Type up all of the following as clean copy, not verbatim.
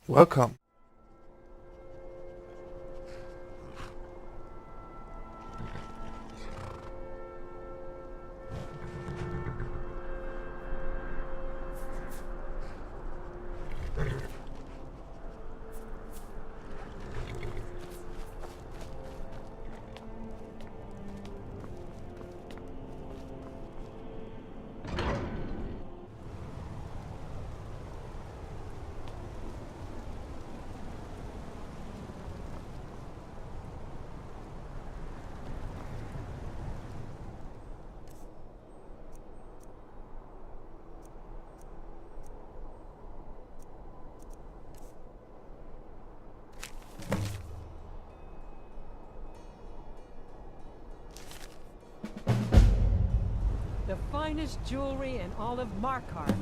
Welcome. The finest jewelry in all of Markarth.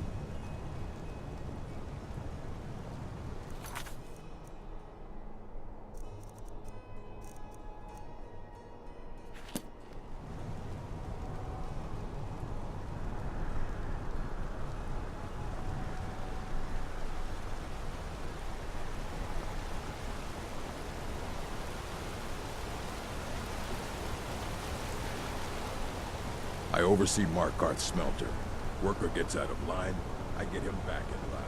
I oversee Markarth's smelter. Worker gets out of line, I get him back in line.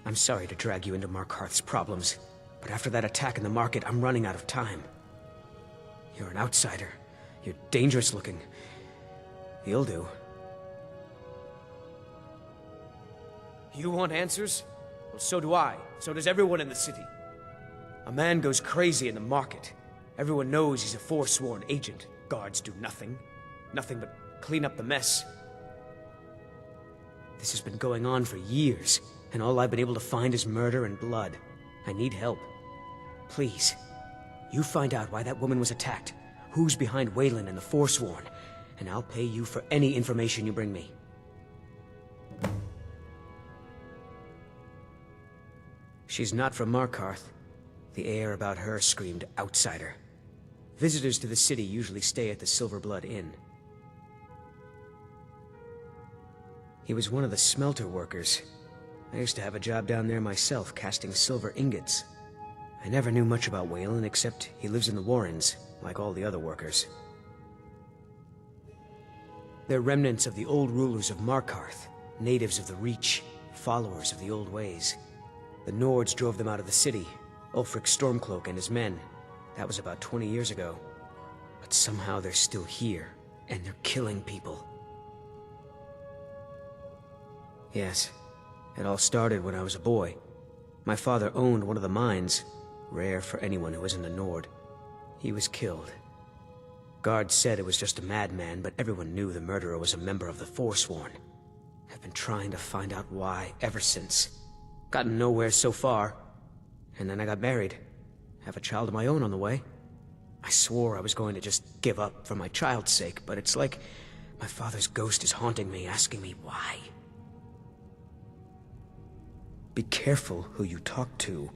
I'm sorry to drag you into Markarth's problems, but after that attack in the market, I'm running out of time. You're an outsider. You're dangerous looking. You'll do. You want answers? Well, so do I. So does everyone in the city. A man goes crazy in the market. Everyone knows he's a forsworn agent. Guards do nothing. Nothing but clean up the mess. This has been going on for years, and all I've been able to find is murder and blood. I need help. Please, you find out why that woman was attacked, who's behind Wayland and the Forsworn, and I'll pay you for any information you bring me. She's not from Markarth. The air about her screamed outsider. Visitors to the city usually stay at the Silver Blood Inn. He was one of the smelter workers. I used to have a job down there myself, casting silver ingots. I never knew much about Wayland, except he lives in the Warrens, like all the other workers. They're remnants of the old rulers of Markarth, natives of the Reach, followers of the old ways. The Nords drove them out of the city, Ulfric Stormcloak and his men. That was about 20 years ago. But somehow they're still here, and they're killing people. Yes. It all started when I was a boy. My father owned one of the mines, rare for anyone who isn't a Nord. He was killed. Guards said it was just a madman, but everyone knew the murderer was a member of the Forsworn. I've been trying to find out why ever since. Gotten nowhere so far. And then I got married. Have a child of my own on the way. I swore I was going to just give up for my child's sake, but it's like my father's ghost is haunting me, asking me why. Be careful who you talk to.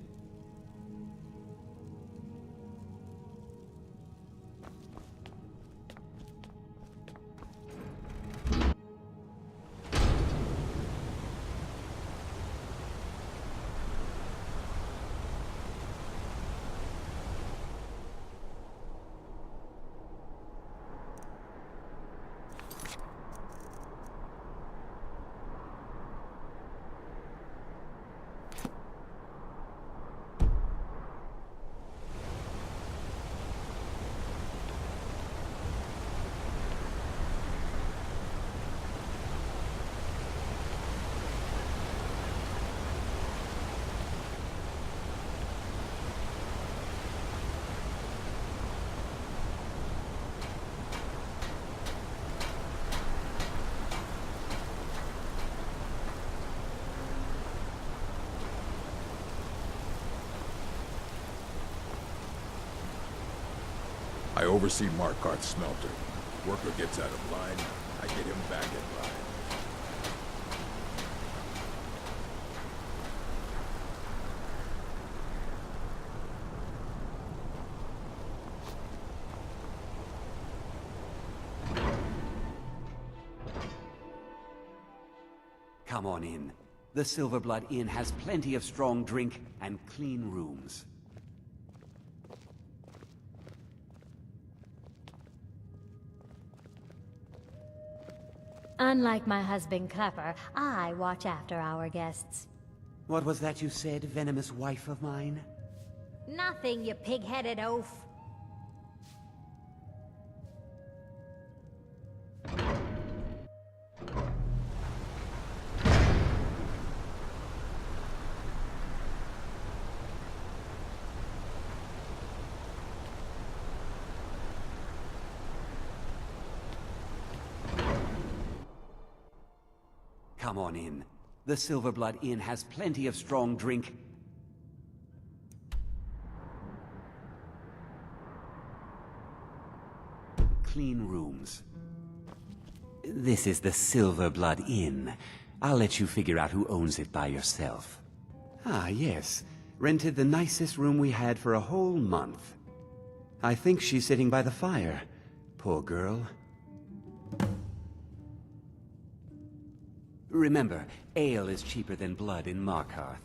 oversee Markarth's smelter. Worker gets out of line, I get him back in line. Come on in. The Silverblood Inn has plenty of strong drink and clean rooms. Unlike my husband Clapper, I watch after our guests. What was that you said, venomous wife of mine? Nothing, you pig-headed oaf. Come on in. The Silverblood Inn has plenty of strong drink. Clean rooms. This is the Silverblood Inn. I'll let you figure out who owns it by yourself. Ah, yes. Rented the nicest room we had for a whole month. I think she's sitting by the fire. Poor girl. Remember, ale is cheaper than blood in Markarth.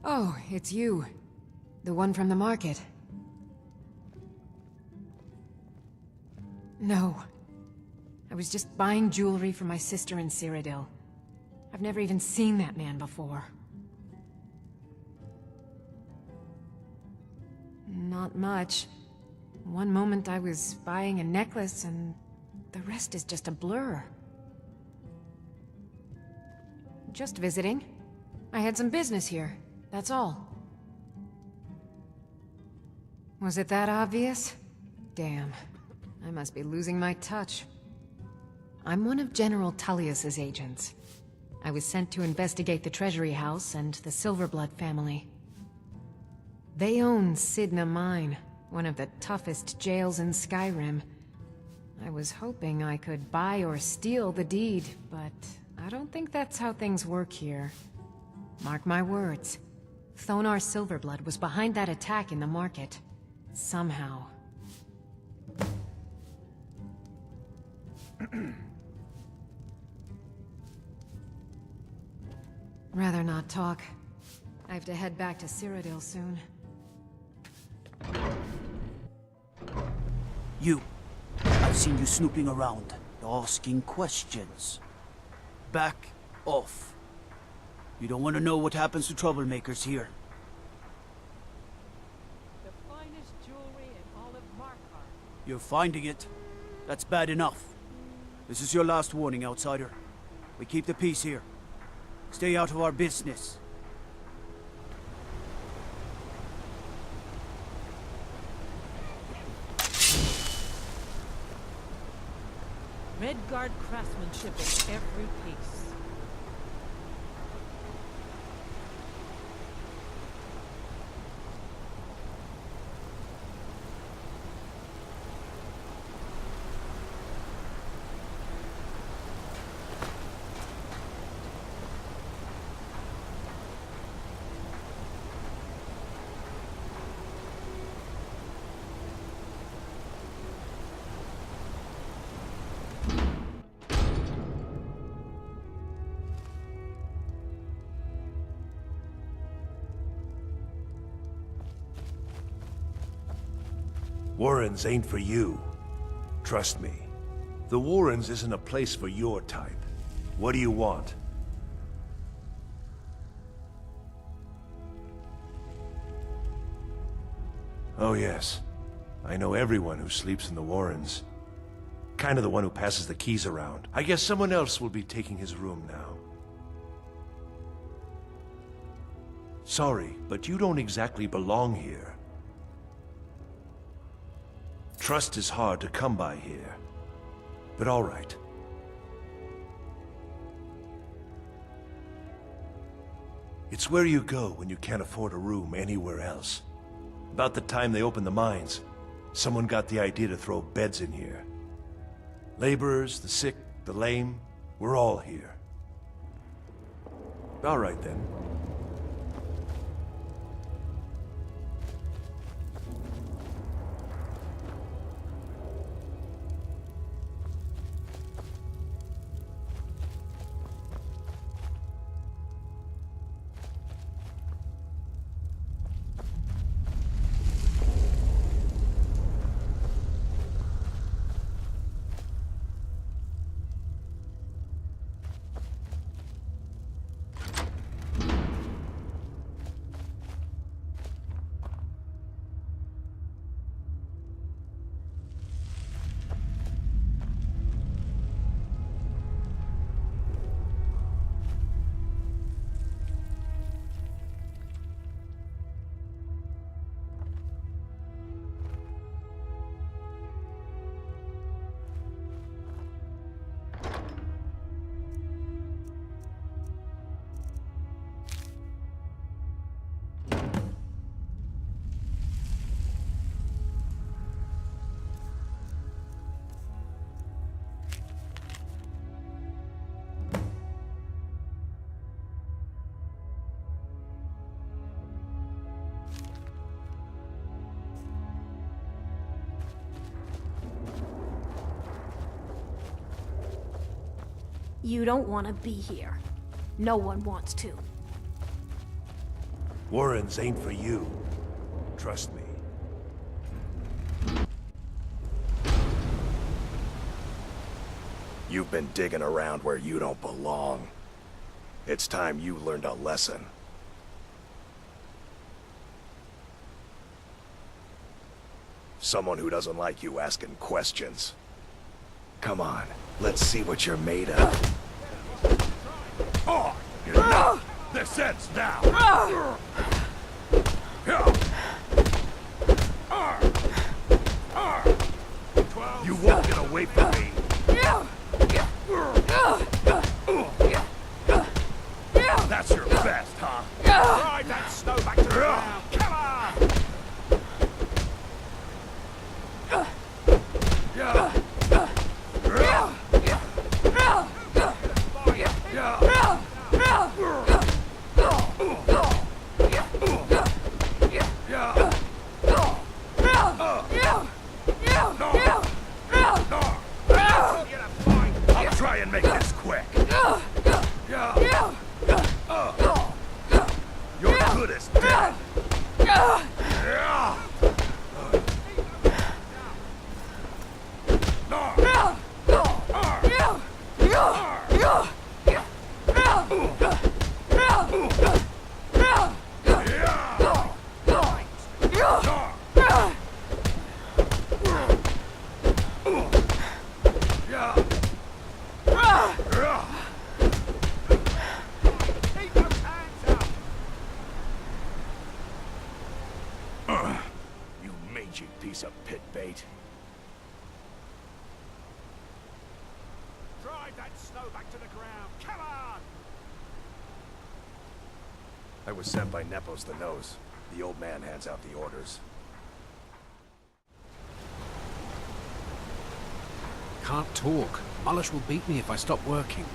Oh, it's you. The one from the market. No. I was just buying jewelry for my sister in Cyrodiil. I've never even seen that man before. Not much. One moment I was buying a necklace, and the rest is just a blur. Just visiting. I had some business here, that's all. Was it that obvious? Damn. I must be losing my touch. I'm one of General Tullius's agents. I was sent to investigate the Treasury House and the Silverblood family. They own Sidna Mine, one of the toughest jails in Skyrim. I was hoping I could buy or steal the deed, but I don't think that's how things work here. Mark my words. Thonar Silverblood was behind that attack in the market. Somehow. Rather not talk. I have to head back to Cyrodiil soon. You. I've seen you snooping around, asking questions. Back off. You don't want to know what happens to troublemakers here. The finest jewelry in all of Markarth. You're finding it. That's bad enough. This is your last warning, outsider. We keep the peace here. Stay out of our business. Redguard craftsmanship in every piece. Warrens ain't for you. Trust me. The Warrens isn't a place for your type. What do you want? Oh yes. I know everyone who sleeps in the Warrens. Kind of the one who passes the keys around. I guess someone else will be taking his room now. Sorry, but you don't exactly belong here. Trust is hard to come by here. But all right. It's where you go when you can't afford a room anywhere else. About the time they open the mines, Someone got the idea to throw beds in here. Laborers, the sick, the lame, we're all here. All right then. You don't want to be here. No one wants to. Warrens ain't for you. Trust me. You've been digging around where you don't belong. It's time you learned a lesson. Someone who doesn't like you asking questions. Come on, let's see what you're made of. Oh, enough! This ends now! You won't get away from me. That's your best, huh? Ride that snow back to the ground! Come on! I'll try and make this quick. You're good as dead. You mangy piece of pit bait. Drive that snow back to the ground! Come on! I was sent by Nepos the Nose. The old man hands out the orders. Can't talk. Malish will beat me if I stop working.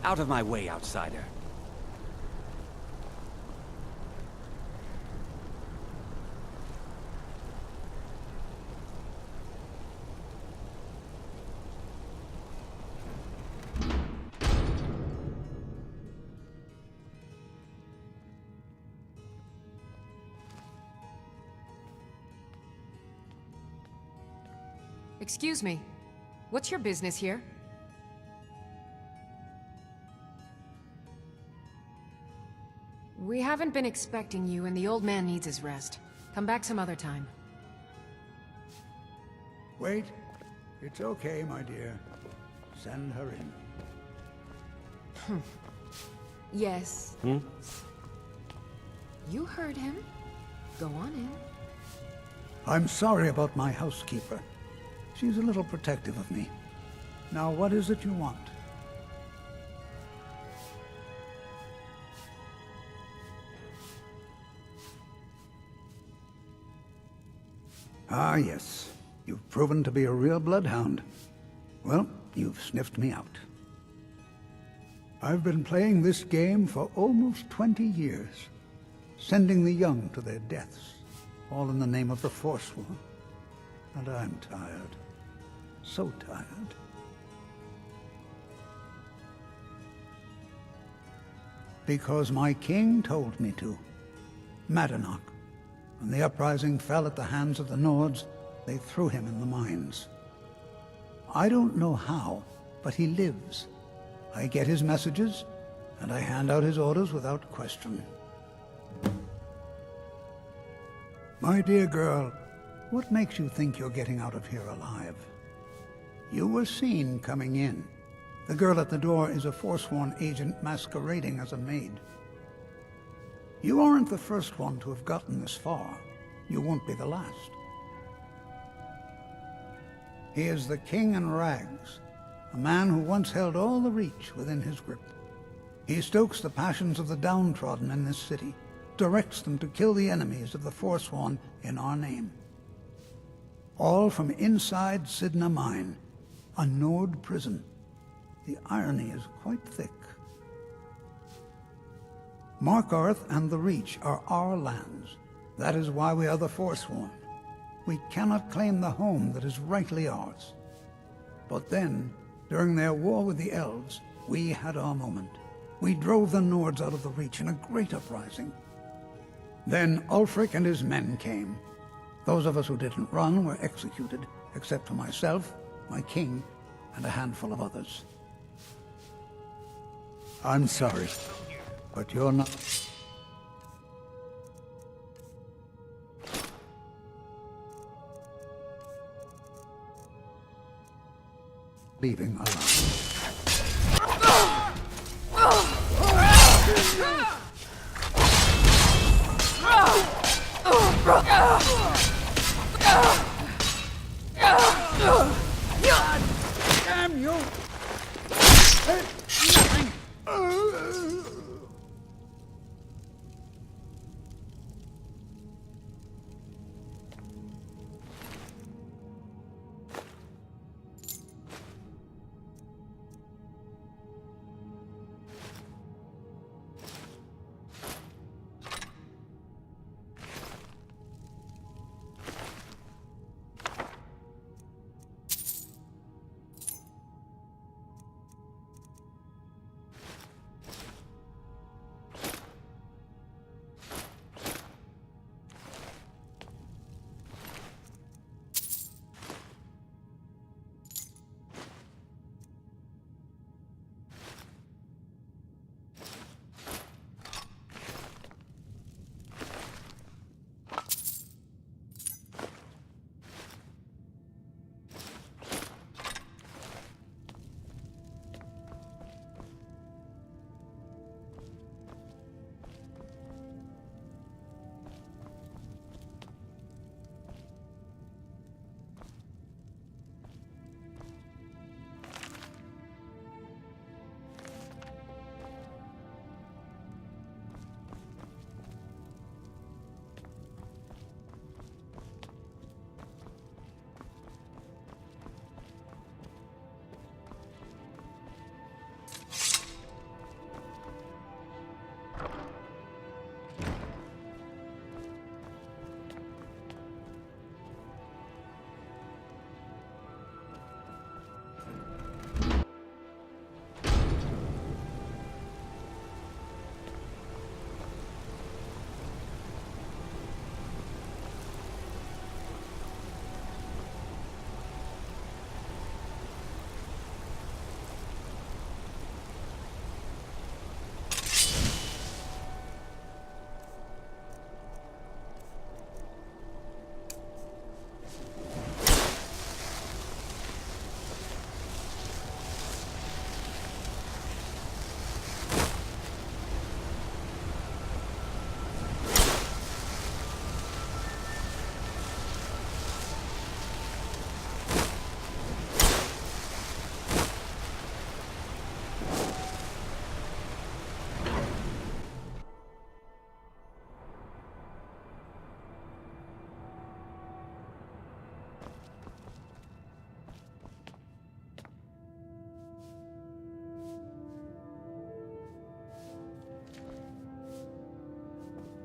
Out of my way, outsider. Excuse me. What's your business here? We haven't been expecting you, and the old man needs his rest. Come back some other time. Wait. It's okay, my dear. Send her in. Yes. You heard him. Go on in. I'm sorry about my housekeeper. She's a little protective of me. Now, what is it you want? Ah, yes. You've proven to be a real bloodhound. Well, you've sniffed me out. I've been playing this game for almost 20 years, sending the young to their deaths, all in the name of the Forsworn. And I'm tired. So tired. Because my king told me to. Madanach. When the uprising fell at the hands of the Nords, they threw him in the mines. I don't know how, but he lives. I get his messages, and I hand out his orders without question. My dear girl, what makes you think you're getting out of here alive? You were seen coming in. The girl at the door is a Forsworn agent masquerading as a maid. You aren't the first one to have gotten this far. You won't be the last. He is the King in Rags, a man who once held all the Reach within his grip. He stokes the passions of the downtrodden in this city, directs them to kill the enemies of the Forsworn in our name. All from inside Sidna Mine, a Nord prison. The irony is quite thick. Markarth and the Reach are our lands. That is why we are the Forsworn. We cannot claim the home that is rightly ours. But then, during their war with the Elves, we had our moment. We drove the Nords out of the Reach in a great uprising. Then Ulfric and his men came. Those of us who didn't run were executed, except for myself, my king, and a handful of others. I'm sorry, but you're not... leaving alone. Damn you! Nothing!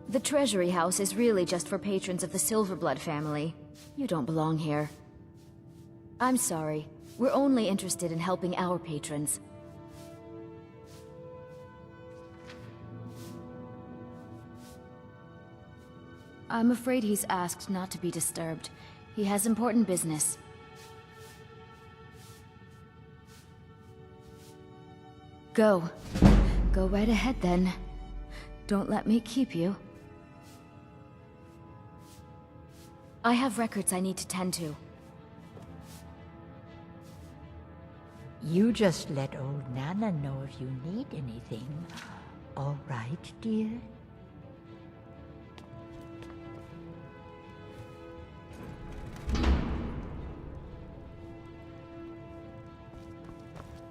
The Treasury House is really just for patrons of the Silverblood family. You don't belong here. I'm sorry. We're only interested in helping our patrons. I'm afraid he's asked not to be disturbed. He has important business. Go. Go right ahead then. Don't let me keep you. I have records I need to tend to. You just let old Nana know if you need anything. All right, dear?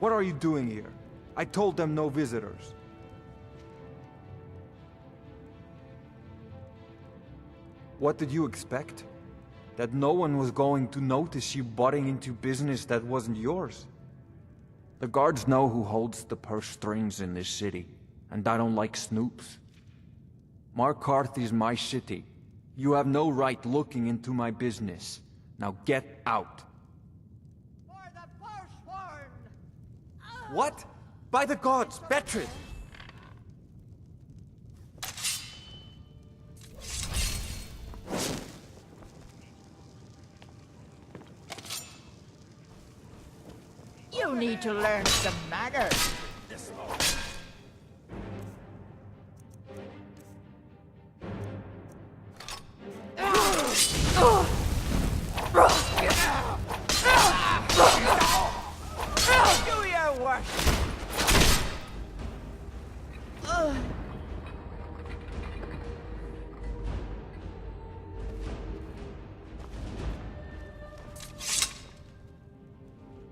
What are you doing here? I told them no visitors. What did you expect? That no one was going to notice you butting into business that wasn't yours? The guards know who holds the purse strings in this city, and I don't like snoops. Markarth is my city. You have no right looking into my business. Now get out. For the Forsworn! What? By the gods, Betrid! You need to learn some manners. Do your worst!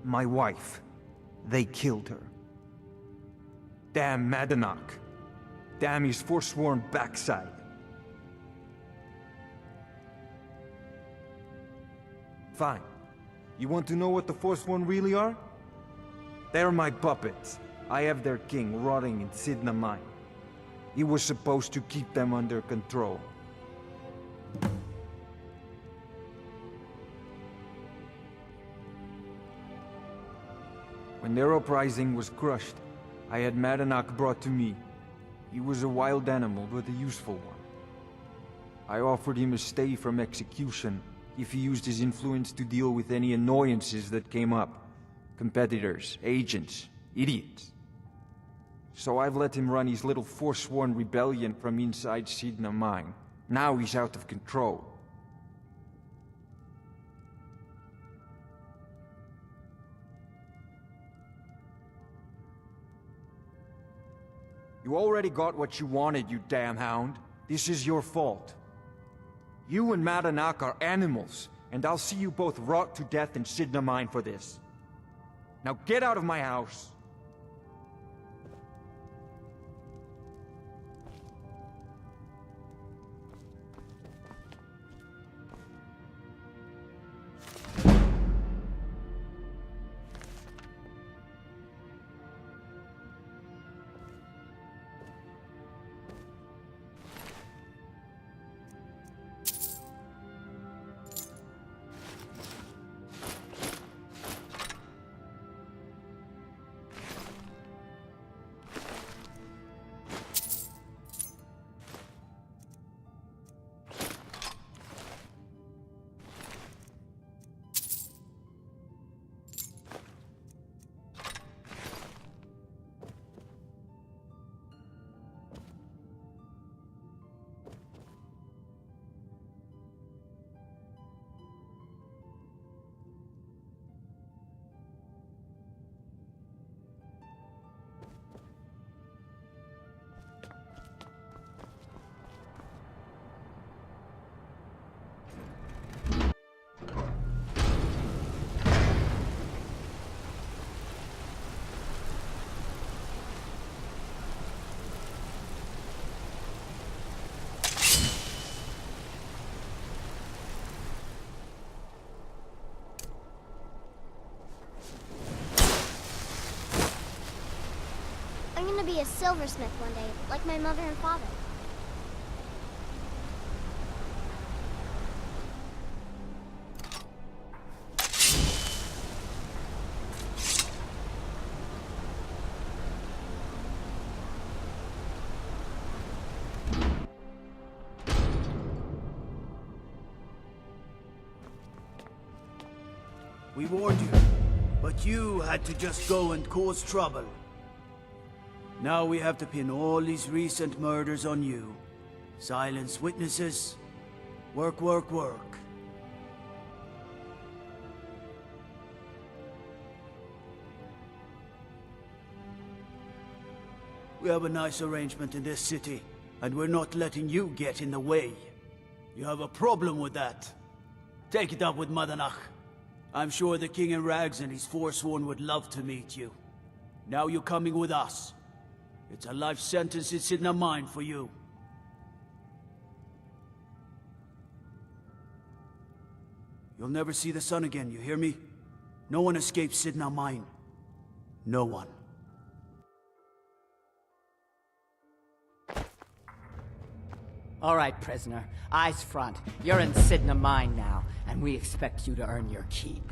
My wife. They killed her. Damn Madanach. Damn his forsworn backside. Fine. You want to know what the Forsworn really are? They're my puppets. I have their king rotting in Sidna Mine. He was supposed to keep them under control. When their uprising was crushed, I had Madanach brought to me. He was a wild animal, but a useful one. I offered him a stay from execution if he used his influence to deal with any annoyances that came up. Competitors, agents, idiots. So I've let him run his little forsworn rebellion from inside Sidna Mine. Now he's out of control. You already got what you wanted, you damn hound. This is your fault. You and Madanach are animals, and I'll see you both rot to death in Sidna Mine for this. Now get out of my house! I'm gonna be a silversmith one day, like my mother and father. We warned you, but you had to just go and cause trouble. Now we have to pin all these recent murders on you. Silence witnesses. Work, work, work. We have a nice arrangement in this city, and we're not letting you get in the way. You have a problem with that? Take it up with Madanach. I'm sure the King in Rags and his Forsworn would love to meet you. Now you're coming with us. It's a life sentence in Sidna Mine for you. You'll never see the sun again, you hear me? No one escapes Sidna Mine. No one. All right, prisoner. Eyes front. You're in Sidna Mine now, and we expect you to earn your keep.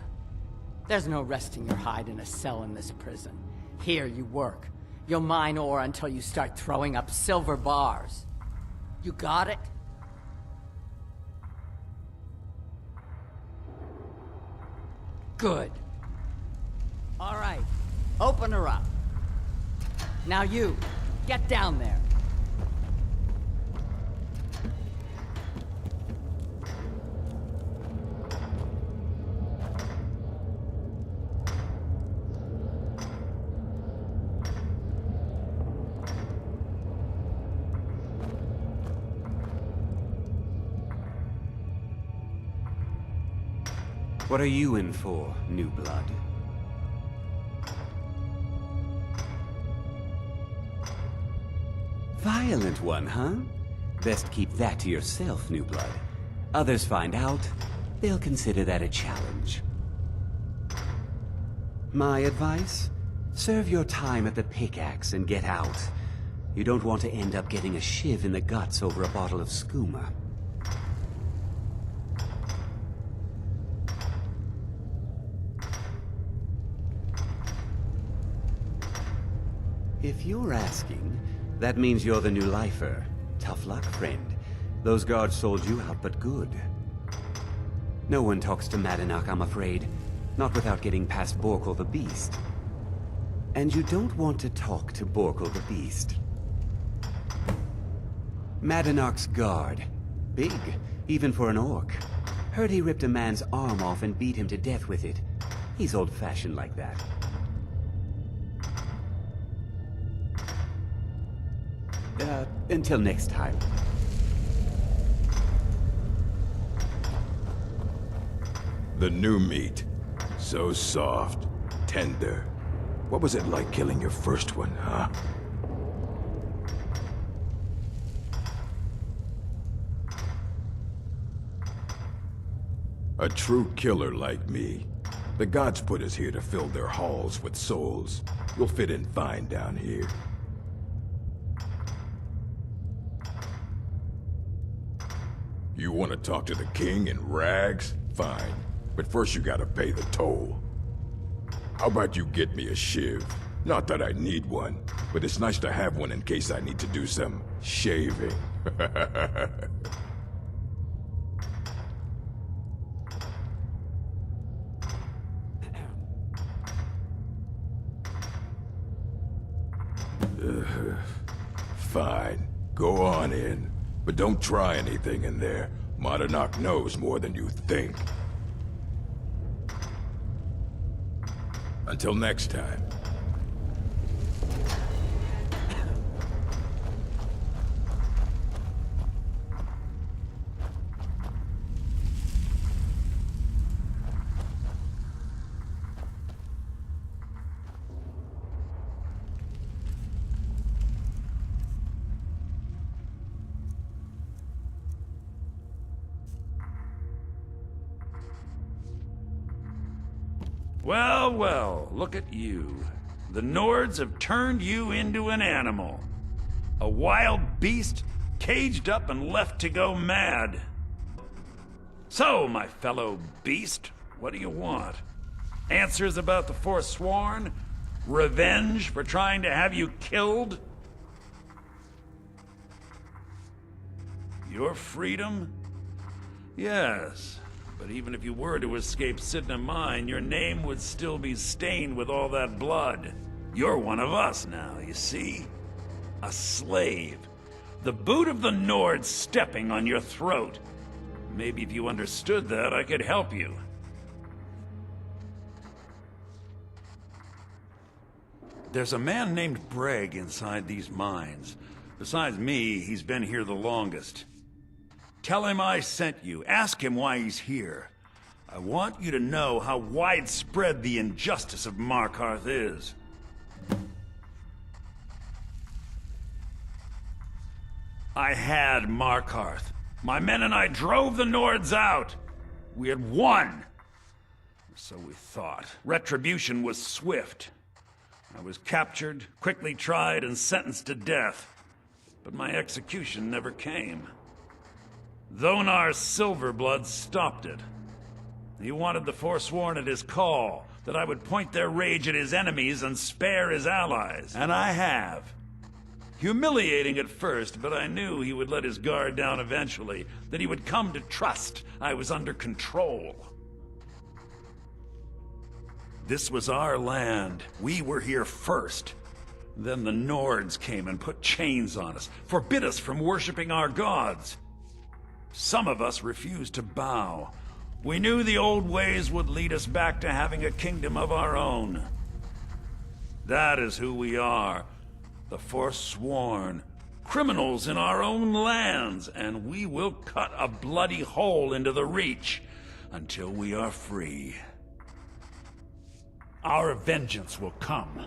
There's no resting your hide in a cell in this prison. Here you work. You'll mine ore until you start throwing up silver bars. You got it? Good. All right. Open her up. Now you, get down there. What are you in for, new blood? Violent one, huh? Best keep that to yourself, new blood. Others find out, they'll consider that a challenge. My advice? Serve your time at the pickaxe and get out. You don't want to end up getting a shiv in the guts over a bottle of skooma. If you're asking, that means you're the new lifer. Tough luck, friend. Those guards sold you out, but good. No one talks to Madanach, I'm afraid. Not without getting past Borkul the Beast. And you don't want to talk to Borkul the Beast. Madanach's guard. Big, even for an orc. Heard he ripped a man's arm off and beat him to death with it. He's old-fashioned like that. Until next time. The new meat. So soft, tender. What was it like killing your first one, huh? A true killer like me. The gods put us here to fill their halls with souls. You'll fit in fine down here. You want to talk to the king in rags? Fine. But first you gotta pay the toll. How about you get me a shiv? Not that I need one, but it's nice to have one in case I need to do some shaving. Fine. Go on in. But don't try anything in there. Madanach knows more than you think. Until next time. Well, well, look at you. The Nords have turned you into an animal. A wild beast, caged up and left to go mad. So, my fellow beast, what do you want? Answers about the Forsworn? Revenge for trying to have you killed? Your freedom? Yes, But even if you were to escape Sidna Mine, your name would still be stained with all that blood. You're one of us now, you see? A slave. The boot of the Nord stepping on your throat. Maybe if you understood that, I could help you. There's a man named Breg inside these mines. Besides me, he's been here the longest. Tell him I sent you. Ask him why he's here. I want you to know how widespread the injustice of Markarth is. I had Markarth. My men and I drove the Nords out. We had won. So we thought. Retribution was swift. I was captured, quickly tried, and sentenced to death. But my execution never came. Dhonar's Silverblood stopped it. He wanted the Forsworn at his call, that I would point their rage at his enemies and spare his allies. And I have. Humiliating at first, but I knew he would let his guard down eventually, that he would come to trust I was under control. This was our land. We were here first. Then the Nords came and put chains on us, forbid us from worshipping our gods. Some of us refused to bow. We knew the old ways would lead us back to having a kingdom of our own. That is who we are. The Forsworn. Criminals in our own lands, and we will cut a bloody hole into the Reach until we are free. Our vengeance will come.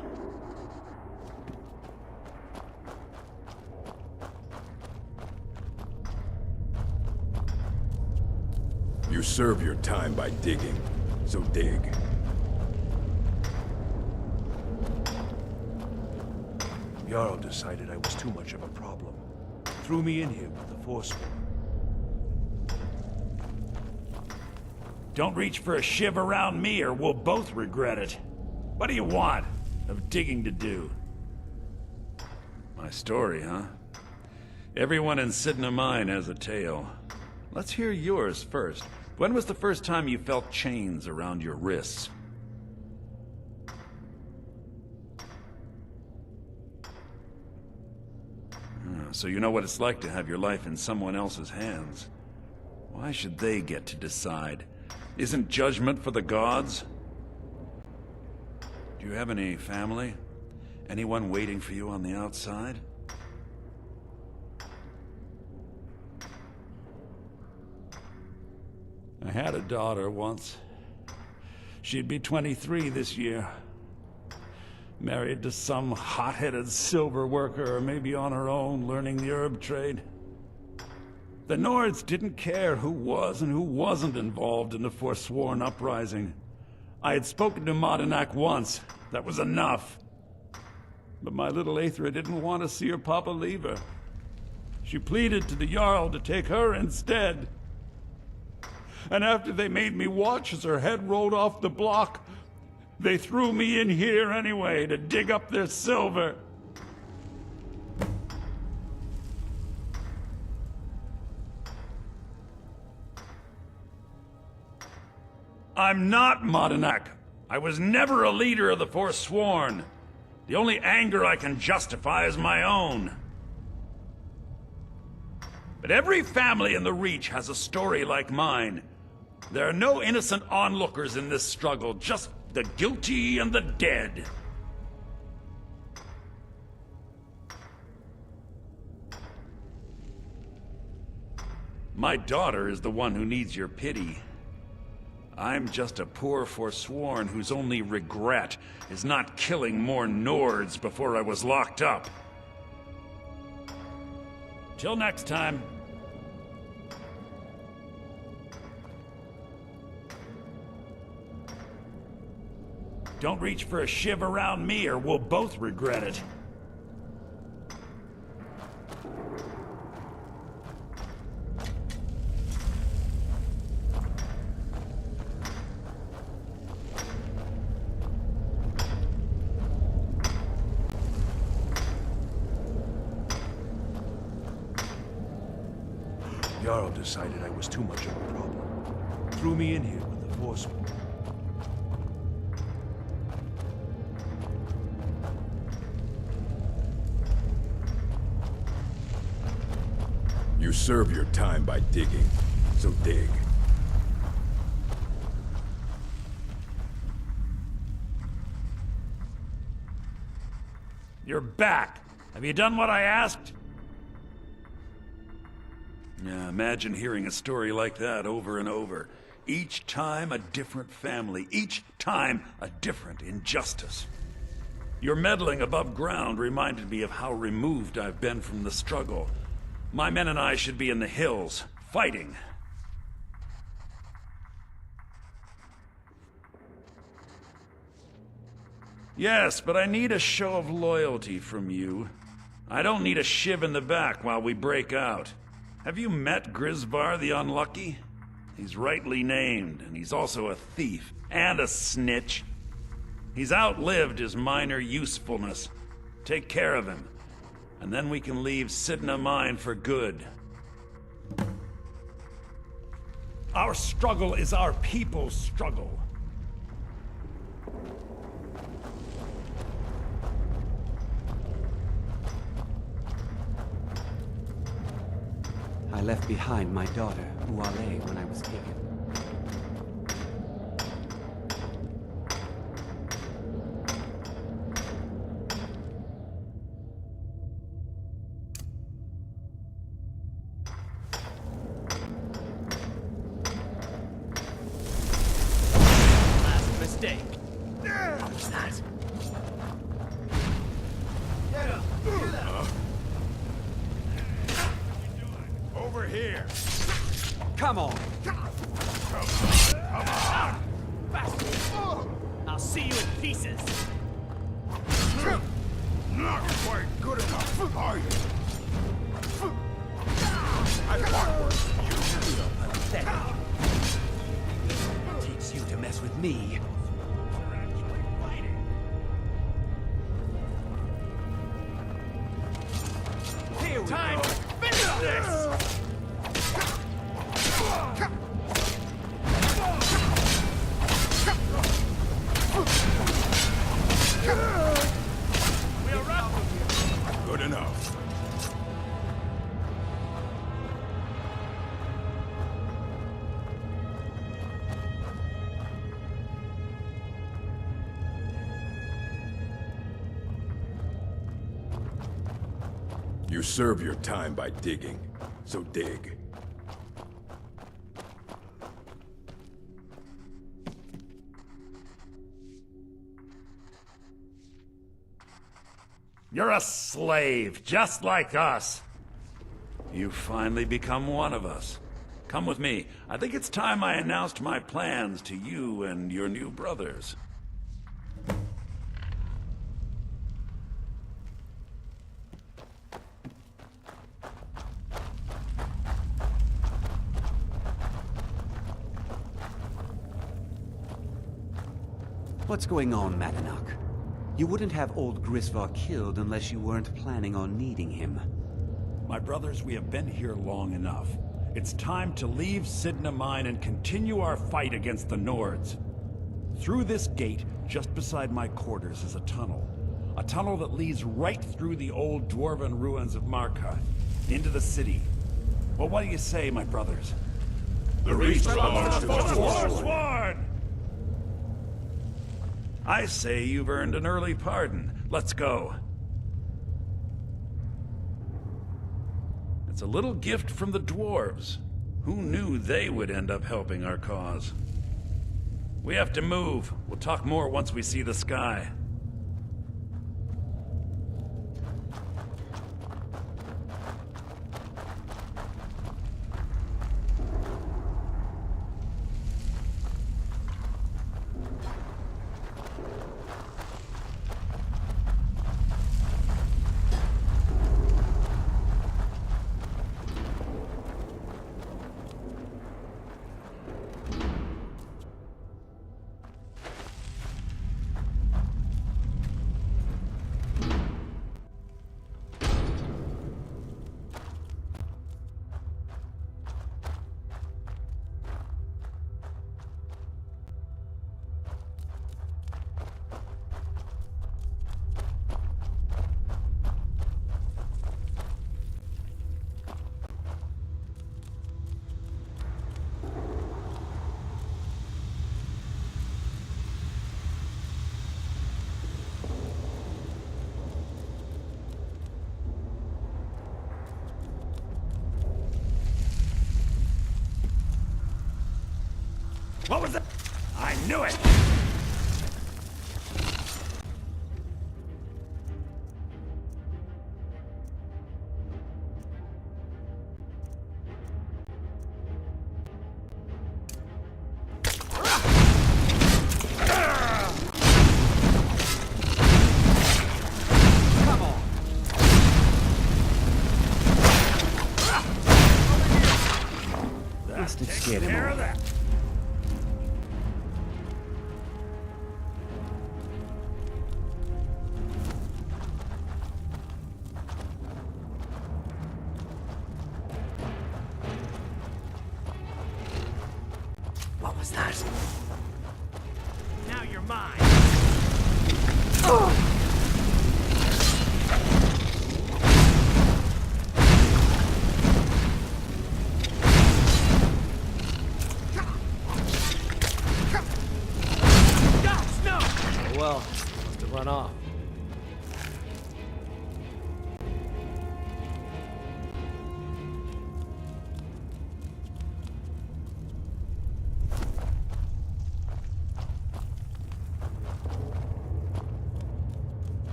You serve your time by digging, so dig. Jarl decided I was too much of a problem. Threw me in here with the Forsworn. Don't reach for a shiv around me or we'll both regret it. What do you want of digging to do? My story, huh? Everyone in Sidna Mine has a tale. Let's hear yours first. When was the first time you felt chains around your wrists? So you know what it's like to have your life in someone else's hands. Why should they get to decide? Isn't judgment for the gods? Do you have any family? Anyone waiting for you on the outside? I had a daughter once. She'd be 23 this year. Married to some hot-headed silver worker, or maybe on her own, learning the herb trade. The Nords didn't care who was and who wasn't involved in the Forsworn uprising. I had spoken to Madanak once. That was enough. But my little Aethra didn't want to see her papa leave her. She pleaded to the Jarl to take her instead. And after they made me watch as her head rolled off the block, they threw me in here anyway to dig up their silver. I'm not Madanak. I was never a leader of the Forsworn. The only anger I can justify is my own. But every family in the Reach has a story like mine. There are no innocent onlookers in this struggle, just the guilty and the dead. My daughter is the one who needs your pity. I'm just a poor Forsworn whose only regret is not killing more Nords before I was locked up. Till next time. Don't reach for a shiv around me or we'll both regret it. Jarl decided I was too much of a problem. threw me in here with the Forsworn. You serve your time by digging, so dig. You're back. Have you done what I asked? Yeah, imagine hearing a story like that over and over. Each time a different family, each time a different injustice. Your meddling above ground reminded me of how removed I've been from the struggle. My men and I should be in the hills, fighting. Yes, but I need a show of loyalty from you. I don't need a shiv in the back while we break out. Have you met Grisvar the Unlucky? He's rightly named, and he's also a thief and a snitch. He's outlived his minor usefulness. Take care of him, and then we can leave Sidna Mine for good. Our struggle is our people's struggle. I left behind my daughter, Uale, when I was taken. Last mistake. What was that? Over here! Come on. Come on! I'll see you in pieces. Not quite good enough, are you? I fought worse than you. Pathetic. It takes you to mess with me. Here we go. Finish this! Good enough. You serve your time by digging, so dig. You're a slave, just like us. You've finally become one of us. Come with me. I think it's time I announced my plans to you and your new brothers. What's going on, Madanach? You wouldn't have old Grisvar killed unless you weren't planning on needing him. My brothers, we have been here long enough. It's time to leave Sidna Mine and continue our fight against the Nords. Through this gate, just beside my quarters, is a tunnel. A tunnel that leads right through the old dwarven ruins of Markai, into the city. Well, what do you say, my brothers? The Reach belongs to the Forsworn! I say you've earned an early pardon. Let's go. It's a little gift from the dwarves. Who knew they would end up helping our cause? We have to move. We'll talk more once we see the sky. Knew it! Bastard scared him off. What was that? Now you're mine. Well, must have run off.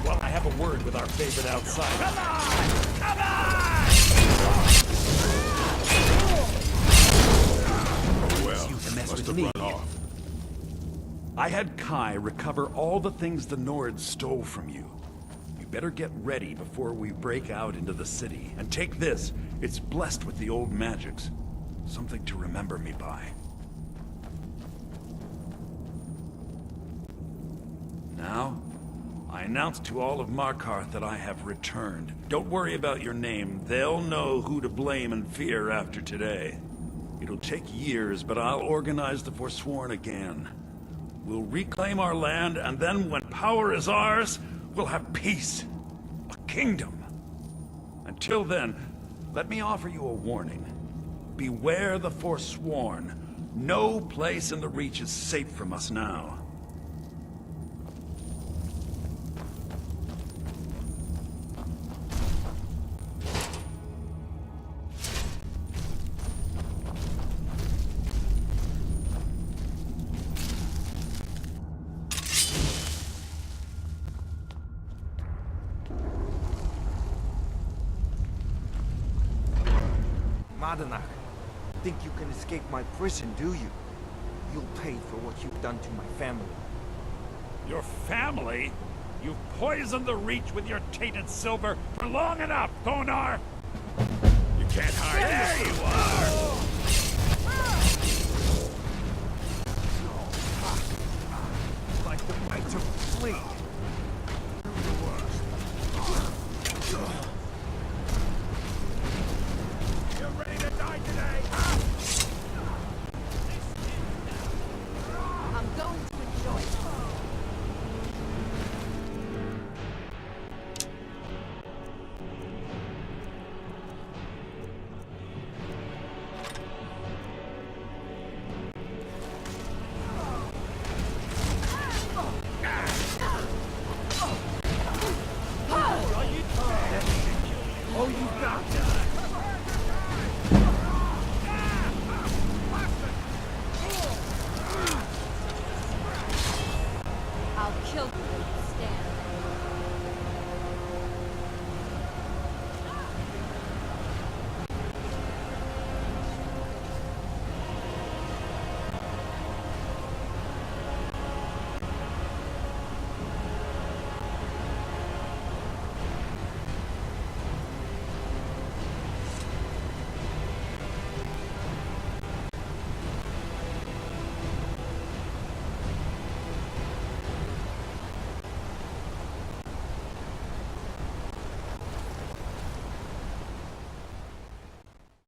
While I have a word with our favorite outsider. Come on! Come on! Oh well, must have run off. I had Kai recover all the things the Nords stole from you. You better get ready before we break out into the city. And take this. It's blessed with the old magics. Something to remember me by. Now, I announce to all of Markarth that I have returned. Don't worry about your name. They'll know who to blame and fear after today. It'll take years, but I'll organize the Forsworn again. We'll reclaim our land, and then when power is ours, we'll have peace. A kingdom. Until then, let me offer you a warning. Beware the Forsworn. No place in the Reach is safe from us now. Madanach, think you can escape my prison, do you? You'll pay for what you've done to my family. Your family? You've poisoned the Reach with your tainted silver for long enough, Thonar! You can't hide. There you are!